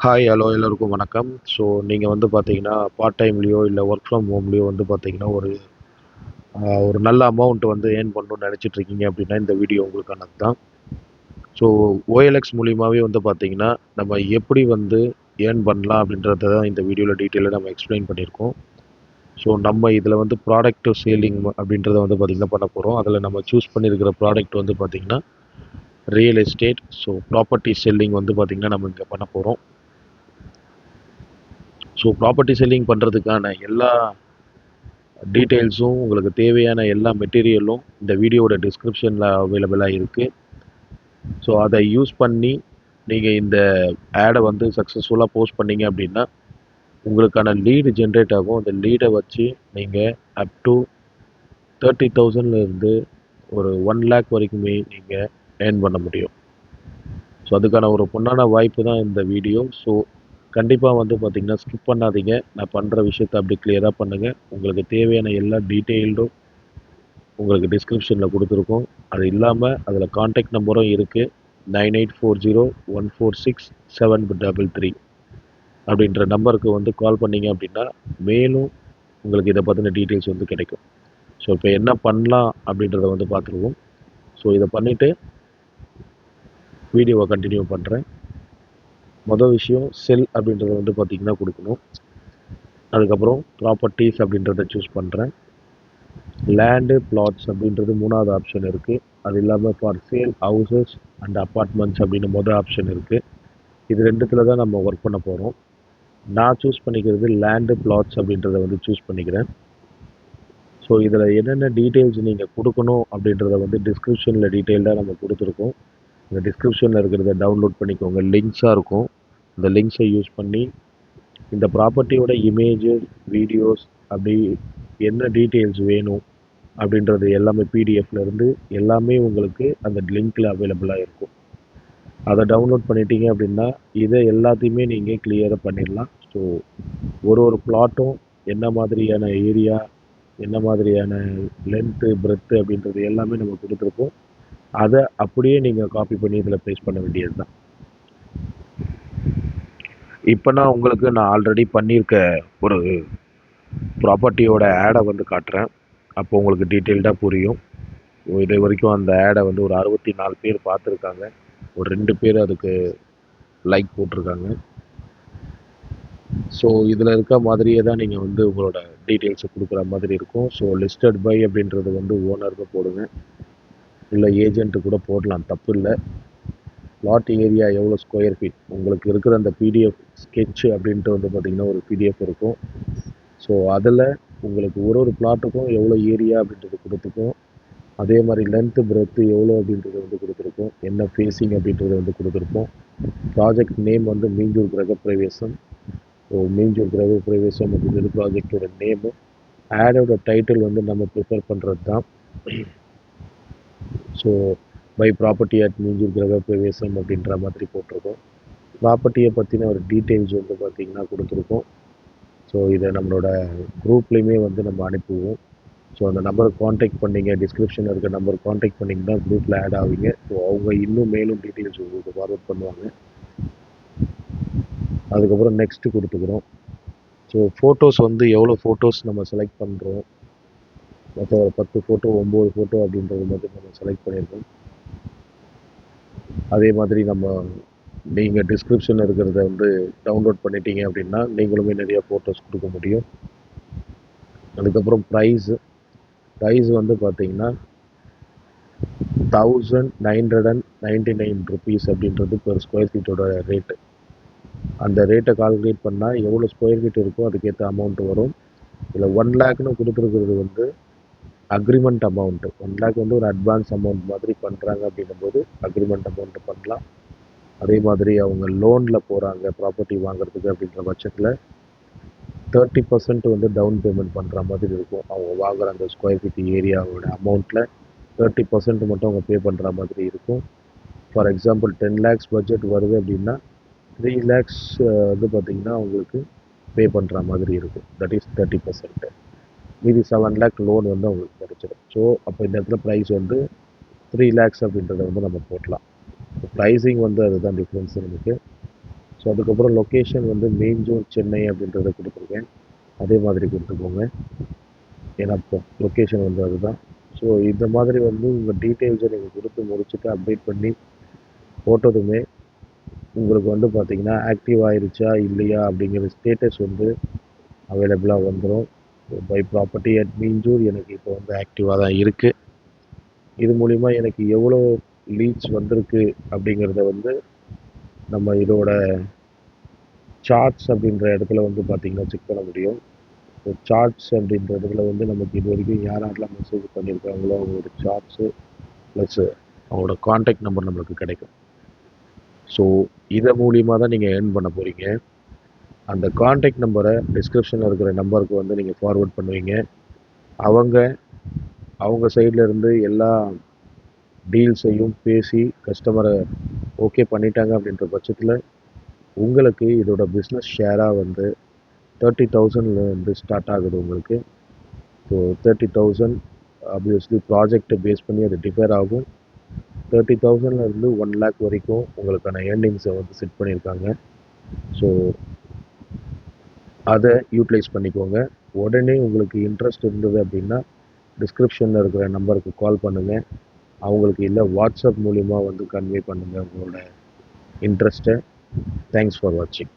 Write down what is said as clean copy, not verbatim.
Hi, hello எல்லோருக்கும் வணக்கம். So நீங்கள் வந்து பார்த்தீங்கன்னா, பார்ட் டைம்லேயோ இல்லை ஒர்க் ஃப்ரம் ஹோம்லேயோ வந்து பார்த்தீங்கன்னா, ஒரு நல்ல அமௌண்ட் வந்து ஏர்ன் பண்ணணும்னு நினச்சிட்டு இருக்கீங்க அப்படின்னா, இந்த வீடியோ உங்களுக்கானது தான். ஸோ OLX மூலியமாகவே வந்து பார்த்தீங்கன்னா, நம்ம எப்படி வந்து ஏர்ன் பண்ணலாம் அப்படின்றத தான் இந்த வீடியோவில் டீட்டெயிலாக நம்ம எக்ஸ்பிளைன் பண்ணியிருக்கோம். ஸோ நம்ம இதில் வந்து ப்ராடக்ட் சேலிங் அப்படின்றத வந்து பார்த்தீங்கன்னா பண்ண போகிறோம். அதில் நம்ம சூஸ் பண்ணியிருக்கிற ப்ராடக்ட் வந்து பார்த்தீங்கன்னா, real estate. So property selling வந்து பார்த்தீங்கன்னா நம்ம இங்கே பண்ண போகிறோம். ஸோ ப்ராப்பர்ட்டி செல்லிங் பண்ணுறதுக்கான எல்லா டீட்டெயில்ஸும் உங்களுக்கு தேவையான எல்லா மெட்டீரியலும் இந்த வீடியோவோட டிஸ்கிரிப்ஷனில் அவைலபிளாக இருக்குது. ஸோ அதை யூஸ் பண்ணி நீங்கள் இந்த ஆடை வந்து சக்ஸஸ்ஃபுல்லாக போஸ்ட் பண்ணீங்க அப்படின்னா உங்களுக்கான லீடு ஜென்ரேட் ஆகும். அந்த லீடை வச்சு நீங்கள் அப் டு 30,000 ஒரு 1 lakh வரைக்குமே நீங்கள் ஏர்ன் பண்ண முடியும். ஸோ அதுக்கான ஒரு பொன்னான வாய்ப்பு தான் இந்த வீடியோ. ஸோ கண்டிப்பாக வந்து பார்த்தீங்கன்னா ஸ்கிப் பண்ணாதீங்க. நான் பண்ணுற விஷயத்தை அப்படி கிளியராக பண்ணுங்கள். உங்களுக்கு தேவையான எல்லா டீட்டெயில்டும் உங்களுக்கு டிஸ்கிரிப்ஷனில் கொடுத்துருக்கோம். அது இல்லாமல் அதில் காண்டாக்ட் நம்பரும் இருக்குது. 9840146733 அப்படின்ற நம்பருக்கு வந்து கால் பண்ணீங்க அப்படின்னா மேலும் உங்களுக்கு இதை பற்றின டீட்டெயில்ஸ் வந்து கிடைக்கும். ஸோ இப்போ என்ன பண்ணலாம் அப்படின்றத வந்து பார்த்துருவோம். ஸோ இதை பண்ணிவிட்டு வீடியோவை கண்டினியூ பண்ணுறேன். மொதல் விஷயம் செல் அப்படின்றத வந்து பார்த்திங்கன்னா கொடுக்கணும். அதுக்கப்புறம் ப்ராப்பர்ட்டிஸ் அப்படின்றத சூஸ் பண்ணுறேன். லேண்டு பிளாட்ஸ் அப்படின்றது 3வது ஆப்ஷன் இருக்குது. அது இல்லாமல் for sale houses and apartments அப்படின்னு மொதல் ஆப்ஷன் இருக்குது. இது ரெண்டுத்தில் தான் நம்ம ஒர்க் பண்ண போகிறோம். நான் சூஸ் பண்ணிக்கிறது லேண்டு பிளாட்ஸ் அப்படின்றத வந்து சூஸ் பண்ணிக்கிறேன். ஸோ இதில் என்னென்ன டீட்டெயில்ஸ் நீங்கள் கொடுக்கணும் அப்படின்றத வந்து டிஸ்கிரிப்ஷனில் டீட்டெயில்டாக நம்ம கொடுத்துருக்கோம். இந்த டிஸ்கிரிப்ஷனில் இருக்கிறத டவுன்லோட் பண்ணிக்கோங்க. லிங்க்ஸாக இருக்கும். இந்த லிங்க்ஸை யூஸ் பண்ணி இந்த ப்ராப்பர்ட்டியோட இமேஜஸ், வீடியோஸ் அப்படி என்ன டீட்டெயில்ஸ் வேணும் அப்படின்றது எல்லாமே பிடிஎஃப்லேருந்து எல்லாமே உங்களுக்கு அந்த லிங்க்கில் அவைலபிளாக இருக்கும். அதை டவுன்லோட் பண்ணிட்டீங்க அப்படின்னா இதை எல்லாத்தையுமே நீங்கள் கிளியராக பண்ணிடலாம். ஸோ ஒரு பிளாட்டும் என்ன மாதிரியான ஏரியா, என்ன மாதிரியான லென்த்து, பிரெத்து அப்படின்றது எல்லாமே நம்ம கொடுத்துருக்கோம். அதை அப்படியே நீங்கள் காப்பி பண்ணி இதில் பேஸ்ட் பண்ண வேண்டியது தான். இப்போ நான் ஆல்ரெடி பண்ணியிருக்க ஒரு ப்ராப்பர்ட்டியோட ஆடை வந்து காட்டுறேன். அப்போ உங்களுக்கு டீட்டெயில்டாக புரியும். இது வரைக்கும் அந்த ஆடை வந்து ஒரு 64 பேர் பார்த்துருக்காங்க. ஒரு 2 பேர் அதுக்கு லைக் போட்டிருக்காங்க. ஸோ இதில் இருக்க மாதிரியே தான் நீங்கள் வந்து உங்களோட டீட்டெயில்ஸை கொடுக்குற மாதிரி இருக்கும். ஸோ லிஸ்டட் பை அப்படின்றது வந்து ஓனருக்கு போடுங்க, இல்லை ஏஜென்ட்டு கூட போடலாம், தப்பு இல்லை. பிளாட் ஏரியா எவ்வளோ ஸ்கொயர் ஃபீட் உங்களுக்கு இருக்கிற அந்த பிடிஎஃப் ஸ்கெட்சு அப்படின்ட்டு வந்து பார்த்திங்கன்னா ஒரு பிடிஎஃப் இருக்கும். ஸோ அதில் உங்களுக்கு ஒரு பிளாட்டுக்கும் எவ்வளோ ஏரியா அப்படின்றது கொடுத்துருக்கோம். அதே மாதிரி லென்த்து, பிரெத்து எவ்வளோ அப்படின்றது வந்து கொடுத்துருக்கோம். என்ன ஃபேஸிங் அப்படின்றது வந்து கொடுத்துருக்கோம். ப்ராஜெக்ட் நேம் வந்து மீஞ்சூர் கிரகப்பிரவேசம். ஸோ மீஞ்சூர் கிரகப்பிரவேசம் அப்படின்றது ப்ராஜெக்டோட நேமு. ஆடோட டைட்டில் வந்து நம்ம ப்ரிப்பேர் பண்ணுறது தான். So by property at Minjur கிரகப்பிரவேசம் அப்படின்ற மாதிரி போட்டிருக்கோம். ப்ராப்பர்ட்டியை பற்றின ஒரு டீட்டெயில்ஸ் வந்து பார்த்திங்கன்னா கொடுத்துருக்கோம். ஸோ இதை நம்மளோட குரூப்லேயுமே வந்து நம்ம அனுப்புவோம். ஸோ அந்த நம்பருக்கு காண்டாக்ட் பண்ணிங்க, டிஸ்கிரிப்ஷனில் இருக்க நம்பருக்கு காண்டாக்ட் பண்ணிங்கன்னா குரூப்பில் ஆட் ஆவீங்க. ஸோ அவங்க இன்னும் மேலும் டீட்டெயில்ஸ் உங்களுக்கு ஃபார்வர்ட் பண்ணுவாங்க. அதுக்கப்புறம் நெக்ஸ்ட்டு கொடுத்துக்கிறோம். ஸோ ஃபோட்டோஸ் வந்து எவ்வளோ ஃபோட்டோஸ் நம்ம செலக்ட் பண்ணுறோம், மொத்தம் ஒரு 10 ஃபோட்டோ 9 ஃபோட்டோ அப்படின்றது மாதிரி நம்ம செலக்ட் பண்ணியிருக்கோம். அதே மாதிரி நீங்கள் டிஸ்கிரிப்ஷனில் இருக்கிறத வந்து டவுன்லோட் பண்ணிட்டீங்க அப்படின்னா நீங்களுமே நிறையா ஃபோட்டோஸ் கொடுக்க முடியும். அதுக்கப்புறம் ப்ரைஸ் வந்து பார்த்தீங்கன்னா 1999 ருபீஸ் அப்படின்றது பெர் ஸ்கொயர் ஃபீட்டோட ரேட்டு. அந்த ரேட்டை கால்குலேட் பண்ணால் எவ்வளோ ஸ்கொயர் ஃபீட் இருக்கோ அதுக்கேற்ற அமௌண்ட் வரும். இதில் 1 லேக்னு கொடுத்துருக்கிறது வந்து அக்ரிமெண்ட் அமௌண்ட்டு. 1 லேக் வந்து ஒரு அட்வான்ஸ் அமௌண்ட் மாதிரி பண்ணுறாங்க அப்படின்னும்போது அக்ரிமெண்ட் அமௌண்ட்டு பண்ணலாம். அதே மாதிரி அவங்க லோனில் போகிறாங்க ப்ராப்பர்ட்டி வாங்குறதுக்கு அப்படின்ற பட்சத்தில் 30% வந்து டவுன் பேமெண்ட் பண்ணுற மாதிரி இருக்கும். அவங்க வாங்குகிற அந்த ஸ்கொயர் ஃபீட் ஏரியாவோட அமௌண்ட்டில் 30% மட்டும் அவங்க பே பண்ணுற மாதிரி இருக்கும். ஃபார் எக்ஸாம்பிள் 10 லேக்ஸ் பட்ஜெட் வருது அப்படின்னா 3 லேக்ஸ் வந்து பார்த்திங்கன்னா அவங்களுக்கு பே பண்ணுற மாதிரி இருக்கும். That is 30%. மீதி 7 லேக் லோன் வந்து அவங்களுக்கு கிடைச்சிடும். ஸோ அப்போ இந்த இடத்துல ப்ரைஸ் வந்து 3 லேக்ஸ் அப்படின்றத வந்து நம்ம போடலாம். ப்ரைஸிங் வந்து அதுதான் டிஃப்ரென்ஸ் நமக்கு. ஸோ அதுக்கப்புறம் லொக்கேஷன் வந்து மெயின்ஜோர் சென்னை அப்படின்றத கொடுத்துருக்கேன். அதே மாதிரி கொடுத்துக்கோங்க. ஏன்னா இப்போ லொக்கேஷன் வந்து அதுதான். ஸோ இந்த மாதிரி வந்து உங்கள் டீட்டெயில்ஸை நீங்கள் கொடுத்து முடிச்சுட்டு அப்டேட் பண்ணி போட்டதுமே உங்களுக்கு வந்து பார்த்தீங்கன்னா ஆக்டிவ் ஆயிருச்சா இல்லையா அப்படிங்கிற ஸ்டேட்டஸ் வந்து அவைலபிளாக வந்துடும். பை ப்ராப்பர்ட்டி அட் மீஞ்சூர் எனக்கு இப்போ வந்து ஆக்டிவாக தான் இருக்குது. இது மூலிமா எனக்கு எவ்வளோ லீட்ஸ் வந்திருக்கு அப்படிங்கிறத வந்து நம்ம இதோட சார்ட்ஸ் அப்படின்ற இடத்துல வந்து பார்த்தீங்கன்னா செக் பண்ண முடியும். ஸோ சார்ட்ஸ் அப்படின்ற இடத்துல வந்து நமக்கு இது வரைக்கும் யார் யாரெல்லாம் மெசேஜ் பண்ணியிருக்காங்களோ அவங்களோட சார்ட்ஸு ப்ளஸ் அவங்களோட காண்டாக்ட் நம்பர் நம்மளுக்கு கிடைக்கும். ஸோ இதை மூலியமாக தான் நீங்கள் ஏர்ன் பண்ண போகிறீங்க. அந்த காண்டாக்ட் நம்பரை டிஸ்கிரிப்ஷனில் இருக்கிற நம்பருக்கு வந்து நீங்கள் ஃபார்வர்ட் பண்ணுவீங்க. அவங்க அவங்க சைடில் இருந்து எல்லா டீல்ஸையும் பேசி கஸ்டமரை ஓகே பண்ணிட்டாங்க அப்படின்ற பட்சத்தில் உங்களுக்கு இதோட பிஸ்னஸ் ஷேராக வந்து 30,000 வந்து ஸ்டார்ட் ஆகுது உங்களுக்கு. ஸோ 30,000 ஆப்வியஸ்லி ப்ராஜெக்டை பேஸ் பண்ணி அது டிஃபர் ஆகும். 30,000லேருந்து 1 lakh வரைக்கும் உங்களுக்கான ஏர்னிங்ஸை வந்து செட் பண்ணியிருக்காங்க. ஸோ அதை யூட்டிலைஸ் பண்ணிக்கோங்க. உடனே உங்களுக்கு இன்ட்ரெஸ்ட் இருந்தது அப்படின்னா டிஸ்கிரிப்ஷனில் இருக்கிற நம்பருக்கு கால் பண்ணுங்கள். அவங்களுக்கு இல்லை வாட்ஸ்அப் மூலிமா வந்து கன்வே பண்ணுங்கள் உங்களோட இன்ட்ரெஸ்ட்டை. தேங்க்ஸ் ஃபார் வாட்சிங்.